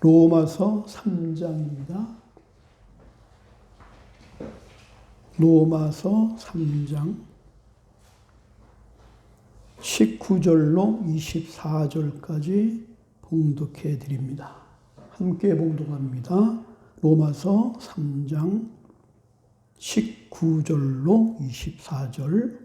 로마서 3장입니다. 로마서 3장 19절로 24절까지 봉독해 드립니다. 함께 봉독합니다. 로마서 3장 19절로 24절.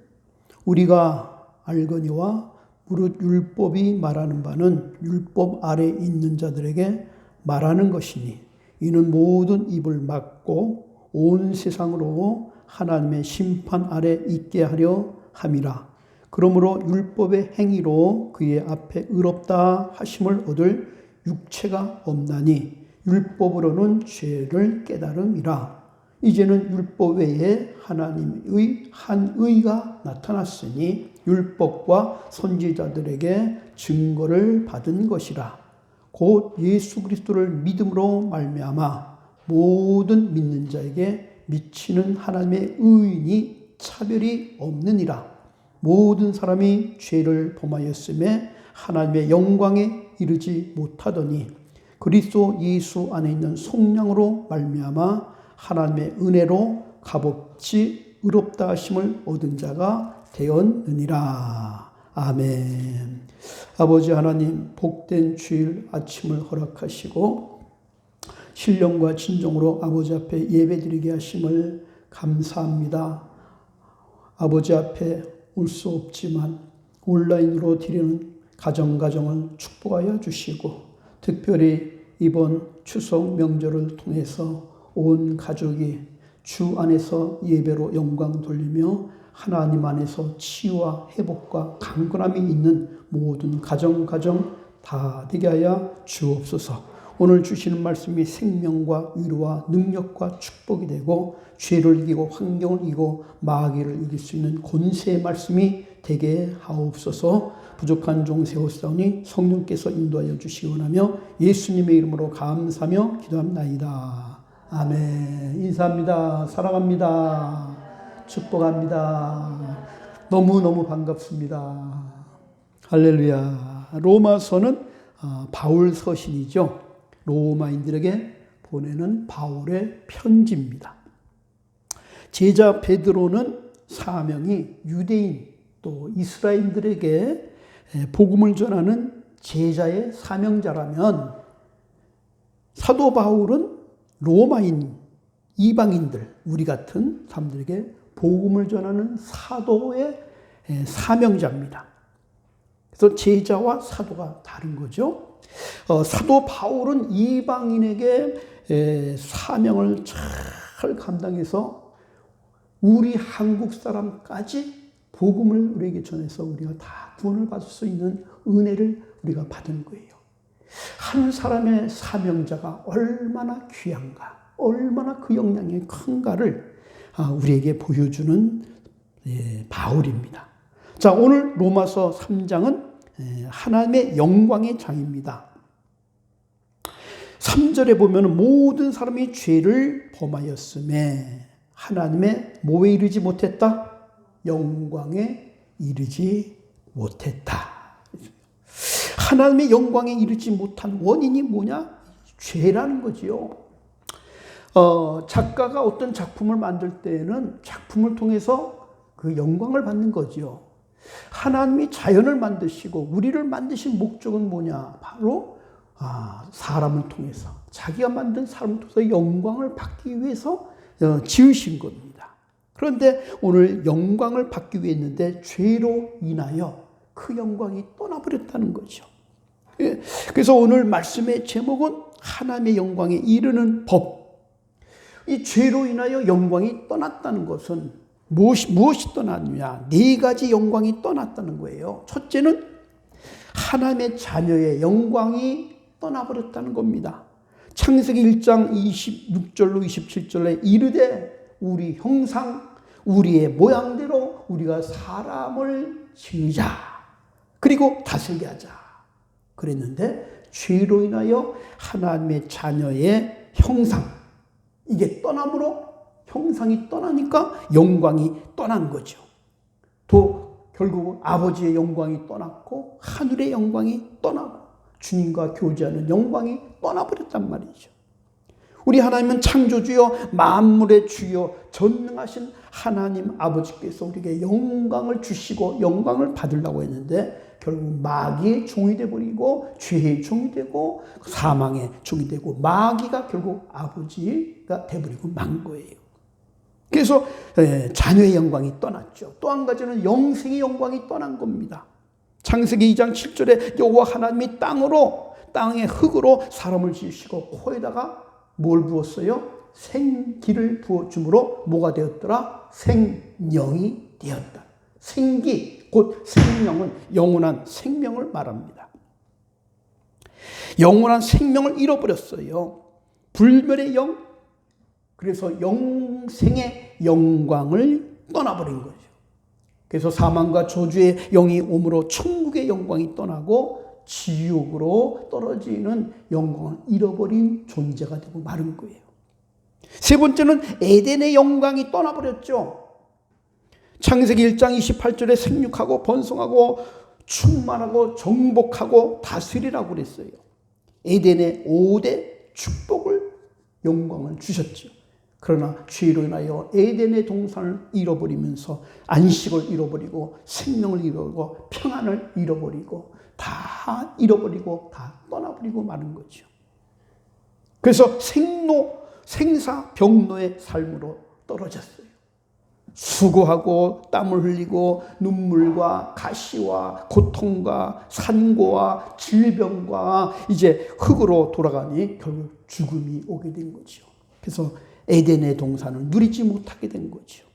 우리가 알거니와 무릇 율법이 말하는 바는 율법 아래 있는 자들에게 말하는 것이니 이는 모든 입을 막고 온 세상으로 하나님의 심판 아래 있게 하려 함이라. 그러므로 율법의 행위로 그의 앞에 의롭다 하심을 얻을 육체가 없나니 율법으로는 죄를 깨달음이라. 이제는 율법 외에 하나님의 한 의가 나타났으니 율법과 선지자들에게 증거를 받은 것이라. 곧 예수 그리스도를 믿음으로 말미암아 모든 믿는 자에게 미치는 하나님의 의인이 차별이 없느니라. 모든 사람이 죄를 범하였음에 하나님의 영광에 이르지 못하더니 그리스도 예수 안에 있는 속량으로 말미암아 하나님의 은혜로 값없이 의롭다 하심을 얻은 자가 되었느니라. 아멘. 아버지 하나님, 복된 주일 아침을 허락하시고 신령과 진정으로 아버지 앞에 예배드리게 하심을 감사합니다. 아버지 앞에 올 수 없지만 온라인으로 드리는 가정을 축복하여 주시고 특별히 이번 추석 명절을 통해서 온 가족이 주 안에서 예배로 영광 돌리며 하나님 안에서 치유와 회복과 강건함이 있는 모든 가정 다 되게 하여 주옵소서. 오늘 주시는 말씀이 생명과 위로와 능력과 축복이 되고 죄를 이기고 환경을 이기고 마귀를 이길 수 있는 권세의 말씀이 되게 하옵소서. 부족한 종 세웠사오니 성령께서 인도하여 주시기 원하며 예수님의 이름으로 감사하며 기도합나이다. 아멘. 인사합니다. 사랑합니다. 축복합니다. 너무너무 반갑습니다. 할렐루야. 로마서는 바울 서신이죠. 로마인들에게 보내는 바울의 편지입니다. 제자 베드로는 사명이 유대인 또 이스라엘인들에게 복음을 전하는 제자의 사명자라면 사도 바울은 로마인 이방인들 우리 같은 사람들에게 복음을 전하는 사도의 사명자입니다. 그래서 제자와 사도가 다른 거죠. 사도 바울은 이방인에게 사명을 잘 감당해서 우리 한국 사람까지 복음을 우리에게 전해서 우리가 다 구원을 받을 수 있는 은혜를 우리가 받은 거예요. 한 사람의 사명자가 얼마나 귀한가, 얼마나 그 영향이 큰가를 우리에게 보여주는 바울입니다. 자, 오늘 로마서 3장은 하나님의 영광의 장입니다. 3절에 보면 모든 사람이 죄를 범하였음에 하나님의 뭐에 이르지 못했다? 영광에 이르지 못했다. 하나님의 영광에 이르지 못한 원인이 뭐냐? 죄라는 거지요. 작가가 어떤 작품을 만들 때에는 작품을 통해서 그 영광을 받는 거지요. 하나님이 자연을 만드시고 우리를 만드신 목적은 뭐냐? 바로 사람을 통해서 자기가 만든 사람을 통해서 영광을 받기 위해서 지으신 겁니다. 그런데 오늘 영광을 받기 위해 했는데 죄로 인하여 그 영광이 떠나버렸다는 거죠. 그래서 오늘 말씀의 제목은 하나님의 영광에 이르는 법. 이 죄로 인하여 영광이 떠났다는 것은 무엇이 떠났느냐? 네 가지 영광이 떠났다는 거예요. 첫째는 하나님의 자녀의 영광이 떠나버렸다는 겁니다. 창세기 1장 26절로 27절에 이르되 우리 형상 우리의 모양대로 우리가 사람을 지으자. 그리고 다스리게 하자. 그랬는데 죄로 인하여 하나님의 자녀의 형상 이게 떠남으로 형상이 떠나니까 영광이 떠난 거죠. 또 결국은 아버지의 영광이 떠났고 하늘의 영광이 떠나고 주님과 교제하는 영광이 떠나버렸단 말이죠. 우리 하나님은 창조주여 만물의 주여 전능하신 하나님 아버지께서 우리에게 영광을 주시고 영광을 받으려고 했는데 결국 마귀의 종이 되어버리고 죄의 종이 되고 사망의 종이 되고 마귀가 결국 아버지가 되어버리고 만 거예요. 그래서 자녀의 영광이 떠났죠. 또 한 가지는 영생의 영광이 떠난 겁니다. 창세기 2장 7절에 여호와 하나님이 땅의 흙으로 사람을 지으시고 코에다가 뭘 부었어요? 생기를 부어줌으로 뭐가 되었더라? 생명이 되었다. 생기, 곧 생명은 영원한 생명을 말합니다. 영원한 생명을 잃어버렸어요. 불멸의 영, 그래서 영생의 영광을 떠나버린 거죠. 그래서 사망과 저주의 영이 오므로 천국의 영광이 떠나고 지옥으로 떨어지는 영광을 잃어버린 존재가 되고 마른 거예요. 세 번째는 에덴의 영광이 떠나버렸죠. 창세기 1장 28절에 생육하고 번성하고 충만하고 정복하고 다스리라고 그랬어요. 에덴의 5대 축복을 영광을 주셨죠. 그러나 죄로 인하여 에덴의 동산을 잃어버리면서 안식을 잃어버리고 생명을 잃어버리고 평안을 잃어버리고 다 잃어버리고 다 떠나버리고 마는 거죠. 그래서 생사병로의 삶으로 떨어졌어요. 수고하고 땀을 흘리고 눈물과 가시와 고통과 산고와 질병과 이제 흙으로 돌아가니 결국 죽음이 오게 된 거죠. 그래서 에덴의 동산을 누리지 못하게 된 거죠.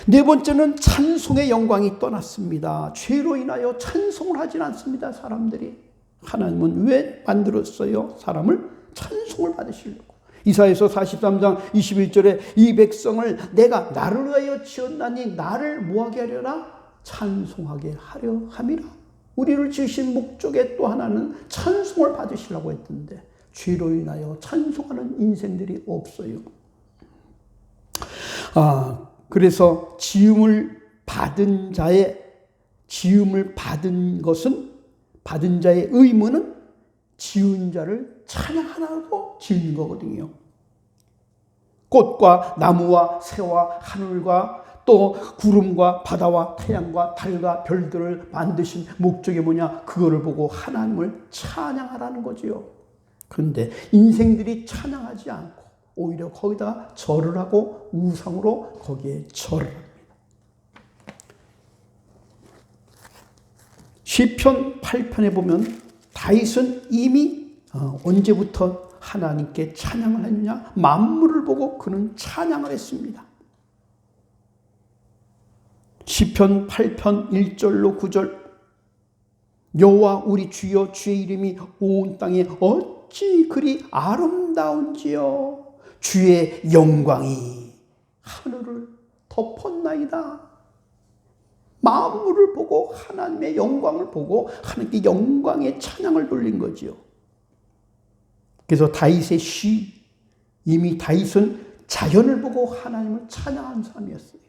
네 번째는 찬송의 영광이 떠났습니다. 죄로 인하여 찬송을 하진 않습니다. 사람들이. 하나님은 왜 만들었어요? 사람을 찬송을 받으시려고. 이사야서 43장 21절에 이 백성을 내가 나를 위하여 지었나니 나를 뭐하게 하려나? 찬송하게 하려 함이라. 우리를 지으신 목적의 또 하나는 찬송을 받으시려고 했던데 죄로 인하여 찬송하는 인생들이 없어요. 그래서 지음을 받은 것은 받은 자의 의무는 지은 자를 찬양하라고 지은 거거든요. 꽃과 나무와 새와 하늘과 또 구름과 바다와 태양과 달과 별들을 만드신 목적이 뭐냐? 그거를 보고 하나님을 찬양하라는 거지요. 그런데 인생들이 찬양하지 않고 오히려 거기다 절을 하고 우상으로 거기에 절을 합니다. 시편 8편에 보면 다윗은 이미 언제부터 하나님께 찬양을 했느냐? 만물을 보고 그는 찬양을 했습니다. 시편 8편 1절로 9절 여호와 우리 주여 주의 이름이 온 땅에 어찌 그리 아름다운지요. 주의 영광이 하늘을 덮었나이다. 만물을 보고 하나님의 영광을 보고 하나님께 영광의 찬양을 돌린 거지요. 그래서 다윗의 시, 이미 다윗은 자연을 보고 하나님을 찬양한 사람이었어요.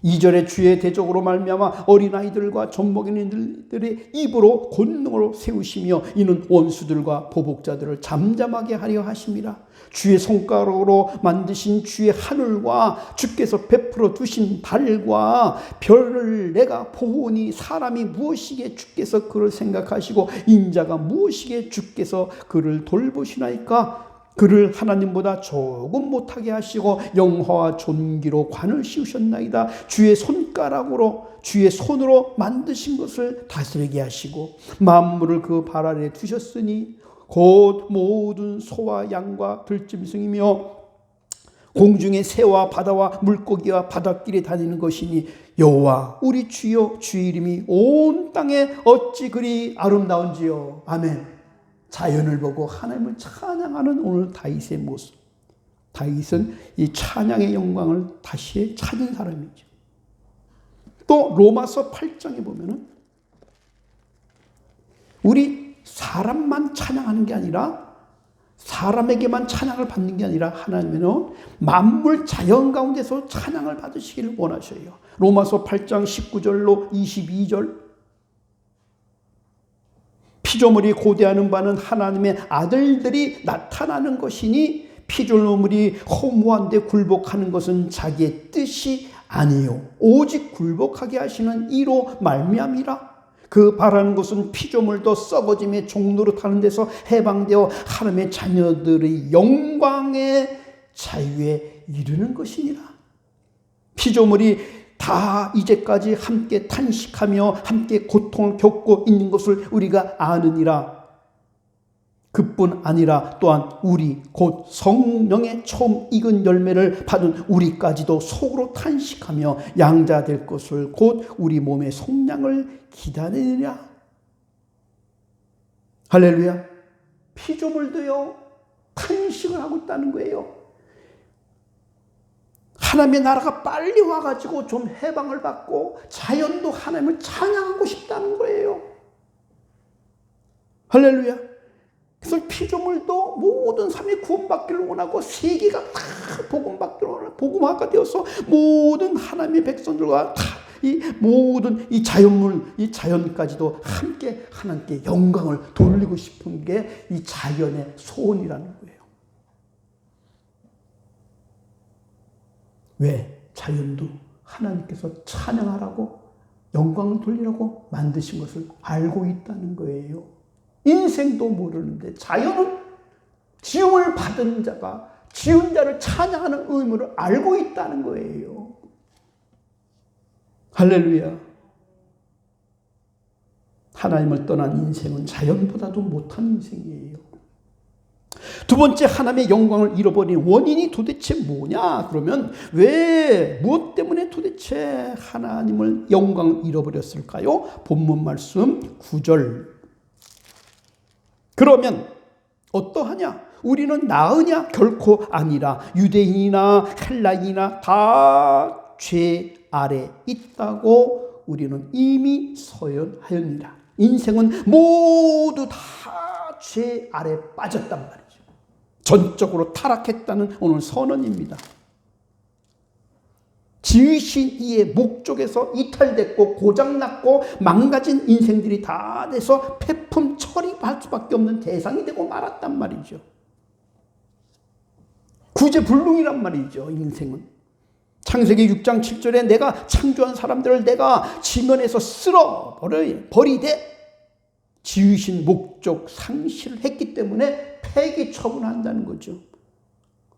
2절에 주의 대적으로 말미암아 어린아이들과 젖먹이들의 입으로 권능으로 세우시며 이는 원수들과 보복자들을 잠잠하게 하려 하심이라. 주의 손가락으로 만드신 주의 하늘과 주께서 베풀어 두신 달과 별을 내가 보오니 사람이 무엇이기에 주께서 그를 생각하시고 인자가 무엇이기에 주께서 그를 돌보시나이까. 그를 하나님보다 조금 못하게 하시고 영화와 존귀로 관을 씌우셨나이다. 주의 손으로 만드신 것을 다스리게 하시고 만물을 그 발 아래 두셨으니 곧 모든 소와 양과 들짐승이며 공중의 새와 바다와 물고기와 바닷길에 다니는 것이니 여호와 우리 주여 주의 이름이 온 땅에 어찌 그리 아름다운지요. 아멘. 자연을 보고 하나님을 찬양하는 오늘 다윗의 모습. 다윗은 이 찬양의 영광을 다시 찾은 사람이죠. 또 로마서 8장에 보면은 우리 사람만 찬양하는 게 아니라 사람에게만 찬양을 받는 게 아니라 하나님은 만물 자연 가운데서 찬양을 받으시기를 원하셔요. 로마서 8장 19절로 22절 피조물이 고대하는 바는 하나님의 아들들이 나타나는 것이니 피조물이 허무한데 굴복하는 것은 자기의 뜻이 아니요 오직 굴복하게 하시는 이로 말미암이라. 그 바라는 것은 피조물도 썩어짐의 종로로 타는 데서 해방되어 하나님의 자녀들의 영광의 자유에 이르는 것이니라. 피조물이 다 이제까지 함께 탄식하며 함께 고통을 겪고 있는 것을 우리가 아느니라. 그뿐 아니라 또한 우리 곧 성령의 처음 익은 열매를 받은 우리까지도 속으로 탄식하며 양자될 것을 곧 우리 몸의 속량을 기다리느냐. 할렐루야. 피조물도요 탄식을 하고 있다는 거예요. 하나님의 나라가 빨리 와가지고 좀 해방을 받고 자연도 하나님을 찬양하고 싶다는 거예요. 할렐루야. 그래서 피조물도 모든 삶이 구원받기를 원하고 세계가 다 복음받기를 원하고 복음화가 되어서 모든 하나님의 백성들과 다 이 모든 이 자연물, 이 자연까지도 함께 하나님께 영광을 돌리고 싶은 게 이 자연의 소원이라는 거예요. 왜? 자연도 하나님께서 찬양하라고 영광을 돌리라고 만드신 것을 알고 있다는 거예요. 인생도 모르는데 자연은 지음을 받은 자가 지은 자를 찬양하는 의무를 알고 있다는 거예요. 할렐루야. 하나님을 떠난 인생은 자연보다도 못한 인생이에요. 두 번째, 하나님의 영광을 잃어버린 원인이 도대체 뭐냐? 그러면 무엇 때문에 도대체 하나님을 영광을 잃어버렸을까요? 본문 말씀 9절. 그러면 어떠하냐? 우리는 나으냐? 결코 아니라 유대인이나 헬라인이나 다 죄 아래 있다고 우리는 이미 서연하였느니라. 인생은 모두 다 죄 아래 빠졌단 말이죠. 전적으로 타락했다는 오늘 선언입니다. 지으신 이의 목적에서 이탈됐고 고장났고 망가진 인생들이 다 돼서 폐품 처리할 수밖에 없는 대상이 되고 말았단 말이죠. 구제불능이란 말이죠. 인생은. 창세기 6장 7절에 내가 창조한 사람들을 내가 지면에서 쓸어 버리되 지으신 목적 상실을 했기 때문에 폐기 처분한다는 거죠.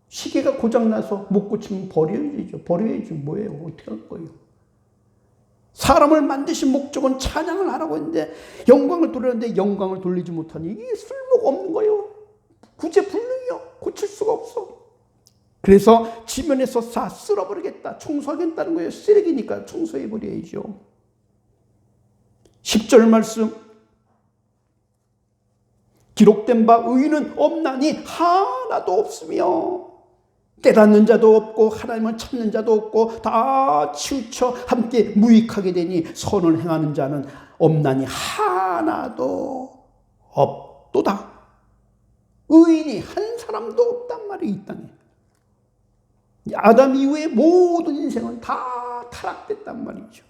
시계가 고장나서 못 고치면 버려야지 뭐예요. 어떻게 할 거예요. 사람을 만드신 목적은 찬양을 하라고 했는데 영광을 돌리는데 영광을 돌리지 못하니 이게 쓸모가 없는 거예요. 구제불능이요. 고칠 수가 없어. 그래서 지면에서 다 쓸어버리겠다. 청소하겠다는 거예요. 쓰레기니까 청소해버려야죠. 10절 말씀. 기록된 바 의인은 없나니 하나도 없으며 깨닫는 자도 없고 하나님을 찾는 자도 없고 다 치우쳐 함께 무익하게 되니 선을 행하는 자는 없나니 하나도 없도다. 의인이 한 사람도 없단 말이 이 땅에. 아담 이후의 모든 인생은 다 타락됐단 말이죠.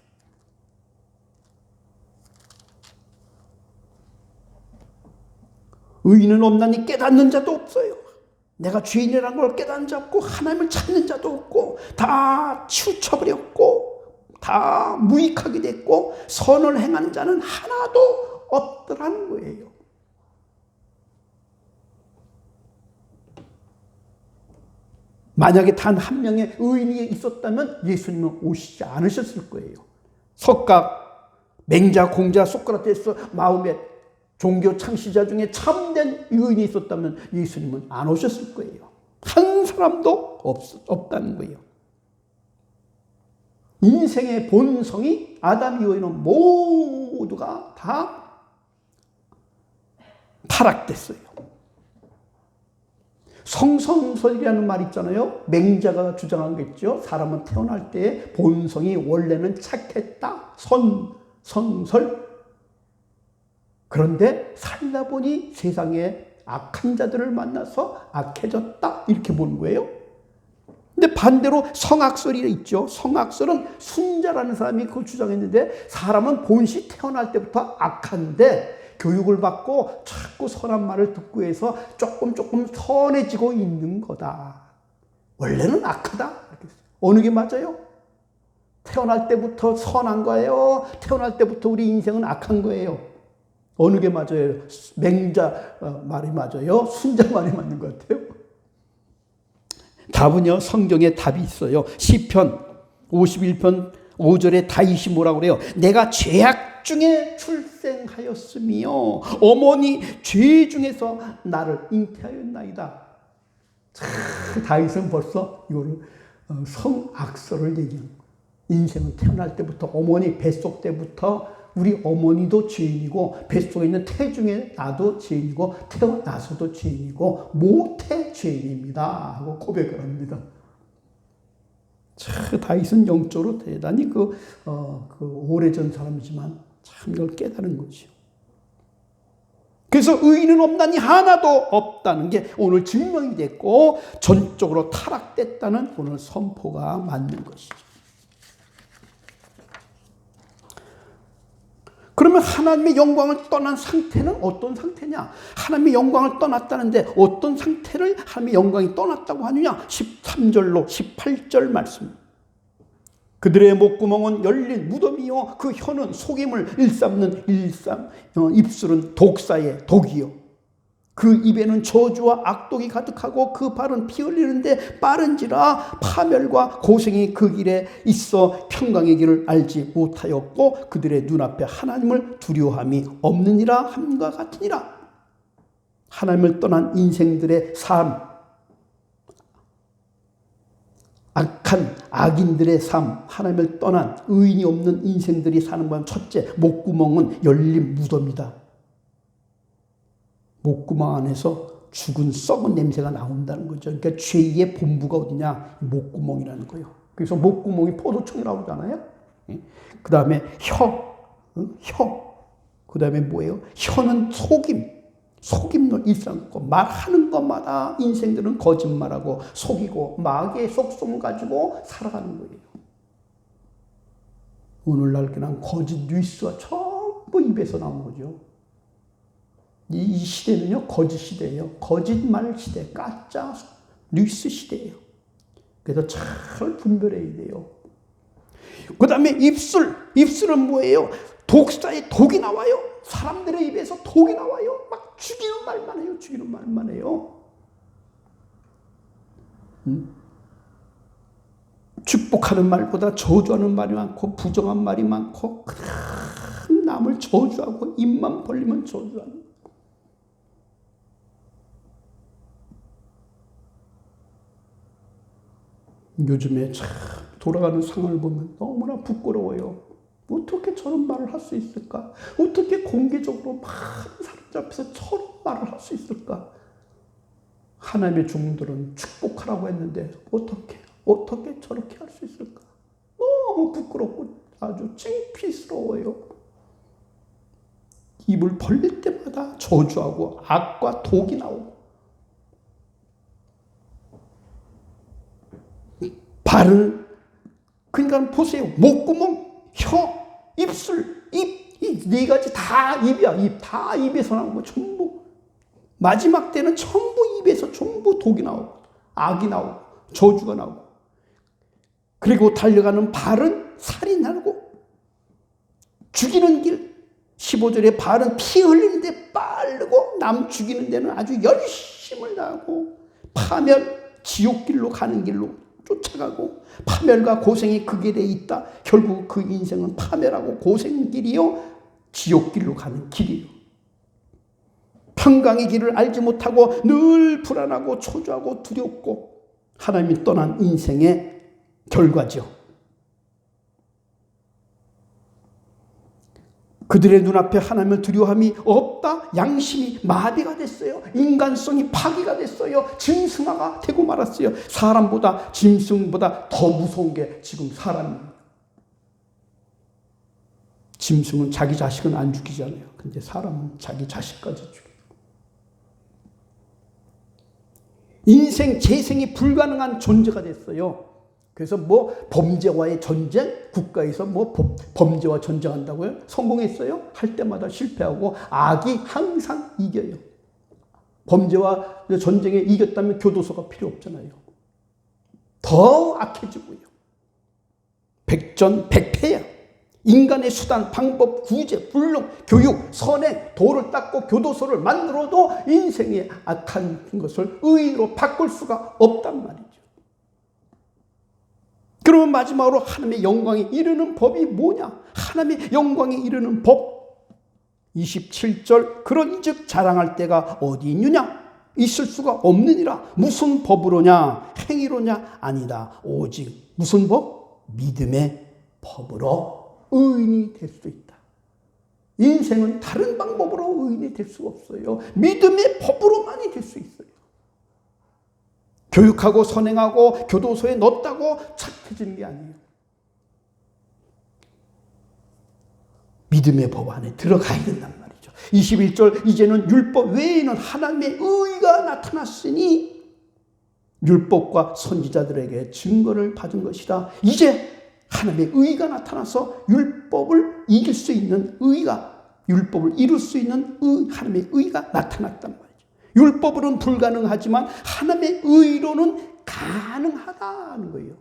의인은 없나니 깨닫는 자도 없어요. 내가 죄인이라는 걸 깨닫는 자 없고 하나님을 찾는 자도 없고 다 치우쳐버렸고 다 무익하게 됐고 선을 행하는 자는 하나도 없더라는 거예요. 만약에 단 한 명의 의인이 있었다면 예수님은 오시지 않으셨을 거예요. 석각, 맹자, 공자, 소크라테스 마음에 종교 창시자 중에 참된 의인이 있었다면 예수님은 안 오셨을 거예요. 한 사람도 없다는 거예요. 인생의 본성이 아담 이후에는 모두가 다 타락됐어요. 성선설이라는 말 있잖아요. 맹자가 주장한 게 있죠. 사람은 태어날 때 본성이 원래는 착했다. 성설. 그런데 살다 보니 세상에 악한 자들을 만나서 악해졌다. 이렇게 보는 거예요. 근데 반대로 성악설이 있죠. 성악설은 순자라는 사람이 그걸 주장했는데 사람은 본시 태어날 때부터 악한데 교육을 받고 자꾸 선한 말을 듣고 해서 조금 선해지고 있는 거다. 원래는 악하다. 어느 게 맞아요? 태어날 때부터 선한 거예요? 태어날 때부터 우리 인생은 악한 거예요? 어느 게 맞아요? 맹자 말이 맞아요? 순자 말이 맞는 것 같아요? 답은요, 성경에 답이 있어요. 시편 51편 5절에 다윗이 뭐라고 그래요? 내가 죄악 중에 출생하였으며 어머니 죄 중에서 나를 잉태하였나이다. 다윗은 벌써 이거를 성악설을 얘기하는 거예요. 인생은 태어날 때부터 어머니 뱃속 때부터 우리 어머니도 죄인이고 뱃속에 있는 태중에 나도 죄인이고 태어나서도 죄인이고 모태 죄인입니다 하고 고백을 합니다. 참 다윗은 영적으로 대단히 오래전 사람이지만 참 이걸 깨달은 거죠. 그래서 의인은 없나니 하나도 없다는 게 오늘 증명이 됐고 전적으로 타락됐다는 오늘 선포가 맞는 것이죠. 그러면 하나님의 영광을 떠난 상태는 어떤 상태냐? 하나님의 영광을 떠났다는데 어떤 상태를 하나님의 영광이 떠났다고 하느냐? 13절로 18절 말씀. 그들의 목구멍은 열린 무덤이요 그 혀는 속임을 일삼는 입술은 독사의 독이요 그 입에는 저주와 악독이 가득하고 그 발은 피 흘리는데 빠른지라 파멸과 고생이 그 길에 있어 평강의 길을 알지 못하였고 그들의 눈앞에 하나님을 두려워함이 없느니라 함과 같으니라. 하나님을 떠난 인생들의 삶, 악한 악인들의 삶, 하나님을 떠난 의인이 없는 인생들이 사는 건 첫째, 목구멍은 열린 무덤이다. 목구멍 안에서 죽은 썩은 냄새가 나온다는 거죠. 그러니까 죄의 본부가 어디냐? 목구멍이라는 거예요. 그래서 목구멍이 포도청이라고 하잖아요. 그 다음에 혀. 그 다음에 뭐예요? 혀는 속임을 일삼고 말하는 것마다 인생들은 거짓말하고 속이고 마귀의 속성을 가지고 살아가는 거예요. 오늘날 그냥 거짓 뉴스가 전부 입에서 나오는 거죠. 이 시대는요, 거짓 시대예요. 거짓말 시대, 가짜 뉴스 시대예요. 그래서 잘 분별해야 돼요. 그 다음에 입술은 뭐예요? 독사의 독이 나와요. 사람들의 입에서 독이 나와요. 막 죽이는 말만 해요. 축복하는 말보다 저주하는 말이 많고 부정한 말이 많고 남을 저주하고 입만 벌리면 저주하는. 요즘에 참 돌아가는 상황을 보면 너무나 부끄러워요. 어떻게 저런 말을 할 수 있을까? 어떻게 공개적으로 많은 사람들 앞에서 저런 말을 할 수 있을까? 하나님의 종들은 축복하라고 했는데 어떻게 저렇게 할 수 있을까? 너무 부끄럽고 아주 창피스러워요. 입을 벌릴 때마다 저주하고 악과 독이 나오고 발을 그러니까 보세요. 목구멍, 혀, 입술, 입 이 네 가지 다 입이야. 입 다 입에서 나온 거 전부. 마지막 때는 전부 입에서 전부 독이 나오고 악이 나오고 저주가 나오고 그리고 달려가는 발은 살이 나고 죽이는 길 15절에 발은 피 흘리는데 빠르고 남 죽이는 데는 아주 열심을 다하고 파멸 지옥길로 가는 길로 쫓아가고 파멸과 고생이 그 길에 있다. 결국 그 인생은 파멸하고 고생길이요 지옥길로 가는 길이요. 평강의 길을 알지 못하고 늘 불안하고 초조하고 두렵고 하나님이 떠난 인생의 결과죠. 그들의 눈앞에 하나님을 두려워함이 없다. 양심이 마비가 됐어요. 인간성이 파괴가 됐어요. 짐승화가 되고 말았어요. 사람보다 짐승보다 더 무서운 게 지금 사람입니다. 짐승은 자기 자식은 안 죽이잖아요. 근데 사람은 자기 자식까지 죽여요. 인생 재생이 불가능한 존재가 됐어요. 그래서 뭐 범죄와의 전쟁, 국가에서 뭐 범죄와 전쟁한다고요? 성공했어요? 할 때마다 실패하고 악이 항상 이겨요. 범죄와 전쟁에 이겼다면 교도소가 필요 없잖아요. 더 악해지고요. 백전백패야. 인간의 수단, 방법, 구제, 불능, 교육, 선행, 도를 닦고 교도소를 만들어도 인생의 악한 것을 의로 바꿀 수가 없단 말이죠. 그러면 마지막으로 하나님의 영광에 이르는 법이 뭐냐? 하나님의 영광에 이르는 법. 27절, 그런즉 자랑할 때가 어디 있느냐? 있을 수가 없느니라. 무슨 법으로냐? 행위로냐? 아니다. 오직 무슨 법? 믿음의 법으로 의인이 될 수 있다. 인생은 다른 방법으로 의인이 될 수가 없어요. 믿음의 법으로만이 될 수 있어요. 교육하고 선행하고 교도소에 넣었다고 착해지는 게 아니에요. 믿음의 법 안에 들어가야 된단 말이죠. 21절, 이제는 율법 외에는 하나님의 의가 나타났으니 율법과 선지자들에게 증거를 받은 것이다. 이제 하나님의 의가 나타나서 율법을 이길 수 있는 율법을 이룰 수 있는 하나님의 의가 나타났단 말이죠. 율법으로는 불가능하지만 하나님의 의로는 가능하다는 거예요.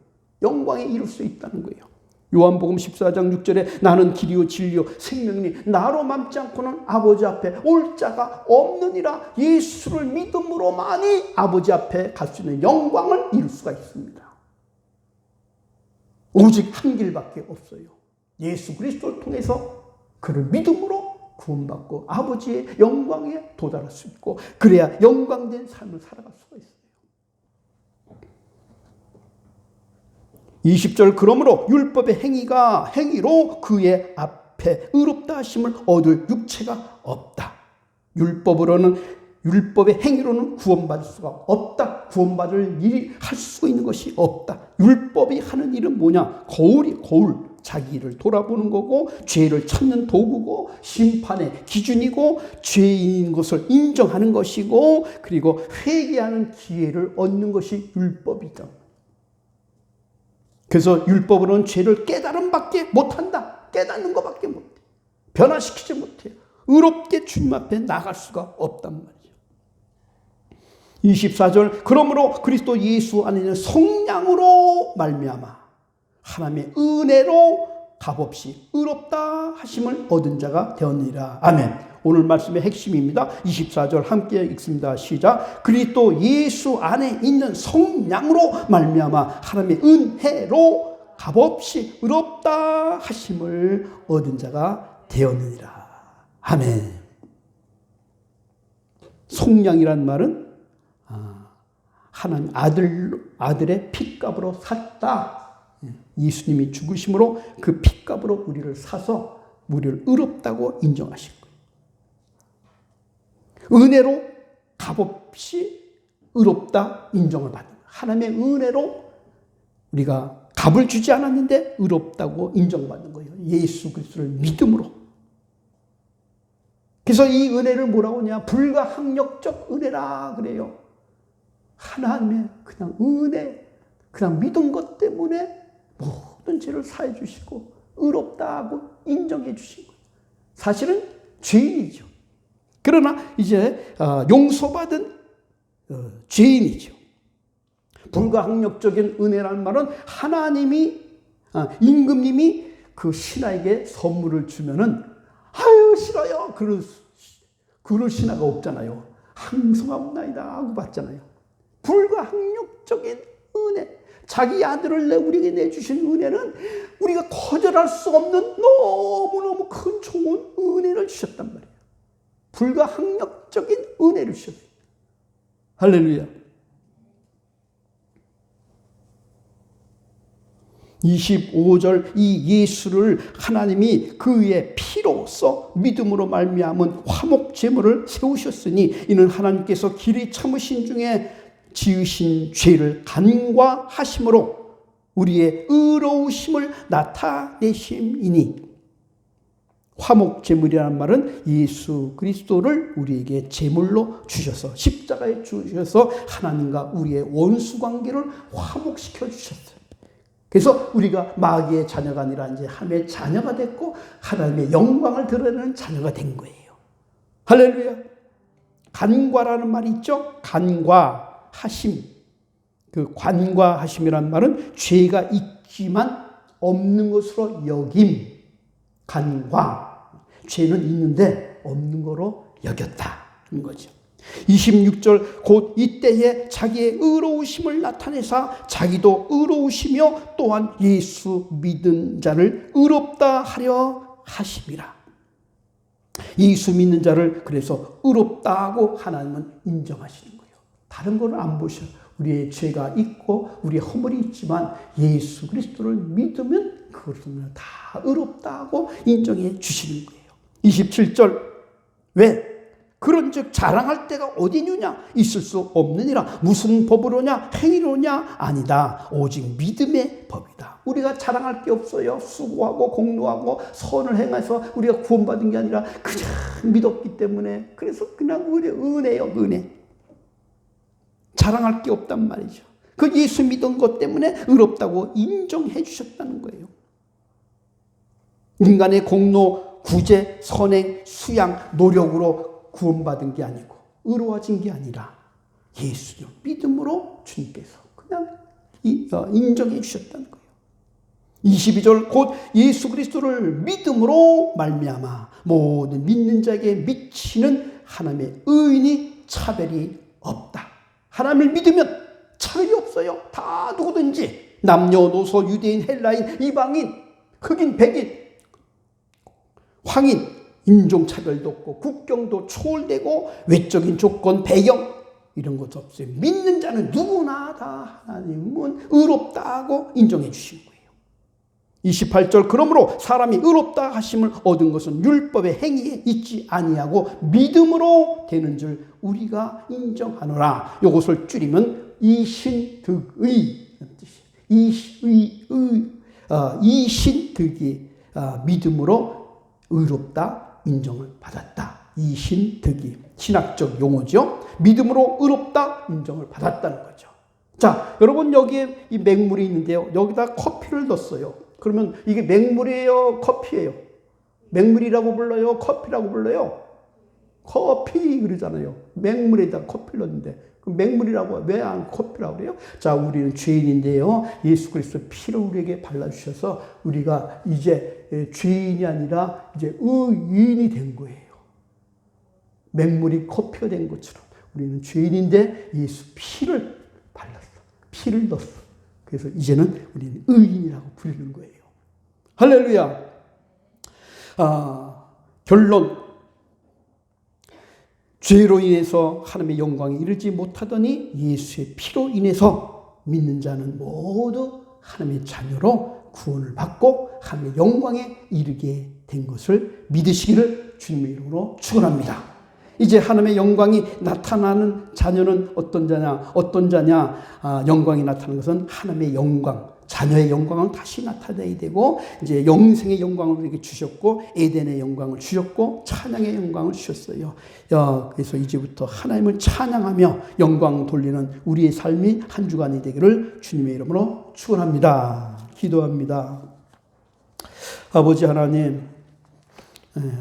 영광에 이룰 수 있다는 거예요. 요한복음 14장 6절에 나는 길이요 진리요 생명이니 나로 맘지 않고는 아버지 앞에 올 자가 없느니라. 예수를 믿음으로만이 아버지 앞에 갈 수 있는 영광을 이룰 수가 있습니다. 오직 한 길밖에 없어요. 예수 그리스도를 통해서 그를 믿음으로 구원받고 아버지의 영광에 도달할 수 있고, 그래야 영광된 삶을 살아갈 수가 있어요. 20절, 그러므로 율법의 행위로 그의 앞에 의롭다 하심을 얻을 육체가 없다. 율법의 행위로는 구원받을 수가 없다. 구원받을 일이 할 수 있는 것이 없다. 율법이 하는 일은 뭐냐? 거울. 자기 일을 돌아보는 거고, 죄를 찾는 도구고, 심판의 기준이고, 죄인인 것을 인정하는 것이고, 그리고 회개하는 기회를 얻는 것이 율법이다. 그래서 율법으로는 죄를 깨달음밖에 못한다. 깨닫는 것밖에 못해. 변화시키지 못해. 의롭게 주님 앞에 나갈 수가 없단 말이죠. 24절, 그러므로 그리스도 예수 안에는 성량으로 말미암아 하나님의 은혜로 값없이 의롭다 하심을 얻은 자가 되었느니라. 아멘. 오늘 말씀의 핵심입니다. 24절 함께 읽습니다. 시작. 그리스도 예수 안에 있는 성량으로 말미암아 하나님의 은혜로 값없이 의롭다 하심을 얻은 자가 되었느니라. 아멘. 속량이란 말은 하나님 아들의 피값으로 샀다. 예수님이 죽으심으로 그 피값으로 우리를 사서 우리를 의롭다고 인정하신 거예요. 은혜로 값없이 의롭다 인정을 받는 거예요. 하나님의 은혜로 우리가 값을 주지 않았는데 의롭다고 인정받는 거예요. 예수 그리스도를 믿음으로. 그래서 이 은혜를 뭐라고 하냐? 불가항력적 은혜라 그래요. 하나님의 그냥 은혜, 그냥 믿은 것 때문에 모든 죄를 사해 주시고 의롭다고 인정해 주신 거예요. 사실은 죄인이죠. 그러나 이제 용서받은 죄인이죠. 불가항력적인 은혜라는 말은 하나님이 임금님이 그 신하에게 선물을 주면은 아유 싫어요. 그럴 신하가 없잖아요. 항성하옵나이다 하고 받잖아요. 불가항력적인 은혜, 자기 아들을 우리에게 내주신 은혜는 우리가 거절할 수 없는 너무너무 큰 좋은 은혜를 주셨단 말이에요. 불가항력적인 은혜를 주셨어요. 할렐루야. 25절, 이 예수를 하나님이 그의 피로써 믿음으로 말미암은 화목 제물을 세우셨으니 이는 하나님께서 길이 참으신 중에 지으신 죄를 간과하심으로 우리의 의로우심을 나타내심이니. 화목 제물이라는 말은 예수 그리스도를 우리에게 제물로 주셔서 십자가에 주셔서 하나님과 우리의 원수 관계를 화목시켜 주셨어요. 그래서 우리가 마귀의 자녀가 아니라 이제 하나님의 자녀가 됐고 하나님의 영광을 드러내는 자녀가 된 거예요. 할렐루야. 간과라는 말이 있죠. 간과하심. 그 관과하심이란 말은 죄가 있지만 없는 것으로 여김. 간과. 죄는 있는데 없는 거로 여겼다는 거죠. 26절 곧 이때에 자기의 의로우심을 나타내사 자기도 의로우시며 또한 예수 믿은 자를 의롭다 하려 하심이라. 예수 믿는 자를 그래서 의롭다고 하나님은 인정하시는 거예요. 다른 걸 안 보셔. 우리의 죄가 있고 우리의 허물이 있지만 예수 그리스도를 믿으면 그것은 다 의롭다고 인정해 주시는 거예요. 27절 왜? 그런즉 자랑할 때가 어디느냐? 있을 수 없느니라. 무슨 법으로냐? 행위로냐? 아니다. 오직 믿음의 법이다. 우리가 자랑할 게 없어요. 수고하고 공로하고 선을 행해서 우리가 구원받은 게 아니라 그냥 믿었기 때문에 그래서 그냥 은혜요. 은혜. 자랑할 게 없단 말이죠. 그 예수 믿은 것 때문에 의롭다고 인정해 주셨다는 거예요. 인간의 공로, 구제, 선행, 수양, 노력으로 구원받은 게 아니고 의로워진 게 아니라 예수님 믿음으로 주님께서 그냥 인정해 주셨다는 거예요. 22절 곧 예수 그리스도를 믿음으로 말미암아 모든 믿는 자에게 미치는 하나님의 의인이 차별이 없다. 하나님을 믿으면 차별이 없어요. 다 누구든지 남녀노소 유대인 헬라인 이방인 흑인 백인 황인 인종차별도 없고 국경도 초월되고 외적인 조건 배경 이런 것도 없어요. 믿는 자는 누구나 다 하나님은 의롭다고 인정해 주신 거예요. 28절 그러므로 사람이 의롭다 하심을 얻은 것은 율법의 행위에 있지 아니하고 믿음으로 되는 줄 우리가 인정하노라. 이것을 줄이면 이신득의 이신득이 믿음으로 의롭다 인정을 받았다. 이신득이 신학적 용어죠. 믿음으로 의롭다 인정을 받았다는 거죠. 자, 여러분 여기에 이 맹물이 있는데요. 여기다 커피를 넣었어요. 그러면 이게 맹물이에요? 커피예요? 맹물이라고 불러요? 커피라고 불러요? 커피 그러잖아요. 맹물에다 커피를 넣는데 그럼 맹물이라고 왜 안 커피라고 그래요? 자, 우리는 죄인인데요. 예수 그리스도 피를 우리에게 발라주셔서 우리가 이제 죄인이 아니라 이제 의인이 된 거예요. 맹물이 커피가 된 것처럼 우리는 죄인인데 예수 피를 발랐어. 피를 넣었어. 그래서 이제는 우리는 의인이라고 부르는 거예요. 할렐루야. 결론. 죄로 인해서 하나님의 영광에 이르지 못하더니 예수의 피로 인해서 믿는 자는 모두 하나님의 자녀로 구원을 받고 하나님의 영광에 이르게 된 것을 믿으시기를 주님의 이름으로 축원합니다. 이제 하나님의 영광이 나타나는 자녀는 어떤 자냐? 영광이 나타나는 것은 하나님의 영광, 자녀의 영광은 다시 나타나야 되고 이제 영생의 영광을 우리에게 주셨고 에덴의 영광을 주셨고 찬양의 영광을 주셨어요. 그래서 이제부터 하나님을 찬양하며 영광 돌리는 우리의 삶이 한 주간이 되기를 주님의 이름으로 축원합니다. 기도합니다. 아버지 하나님,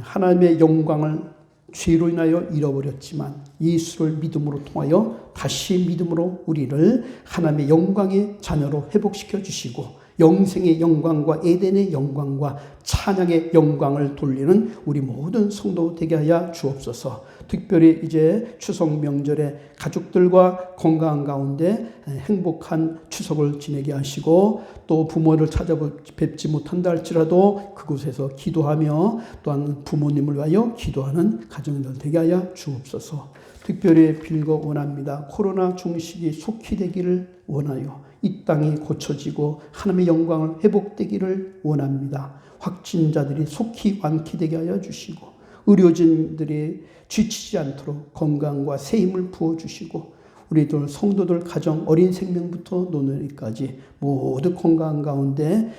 하나님의 영광을 죄로 인하여 잃어버렸지만 예수를 믿음으로 통하여 다시 믿음으로 우리를 하나님의 영광의 자녀로 회복시켜 주시고 영생의 영광과 에덴의 영광과 찬양의 영광을 돌리는 우리 모든 성도 되게 하여 주옵소서. 특별히 이제 추석 명절에 가족들과 건강한 가운데 행복한 추석을 지내게 하시고 또 부모를 찾아뵙지 못한다 할지라도 그곳에서 기도하며 또한 부모님을 위하여 기도하는 가정들 되게 하여 주옵소서. 특별히 빌고 원합니다. 코로나 종식이 속히 되기를 원하여 이 땅이 고쳐지고 하나님의 영광을 회복되기를 원합니다. 확진자들이 속히 완쾌되게 하여 주시고 의료진들이 지치지 않도록 건강과 새 힘을 부어주시고 우리들 성도들 가정 어린 생명부터 노년까지 모두 건강 가운데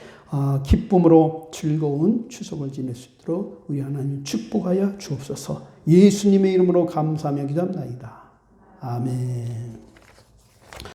기쁨으로 즐거운 추석을 지낼 수 있도록 우리 하나님 축복하여 주옵소서. 예수님의 이름으로 감사하며 기도합나이다. 아멘.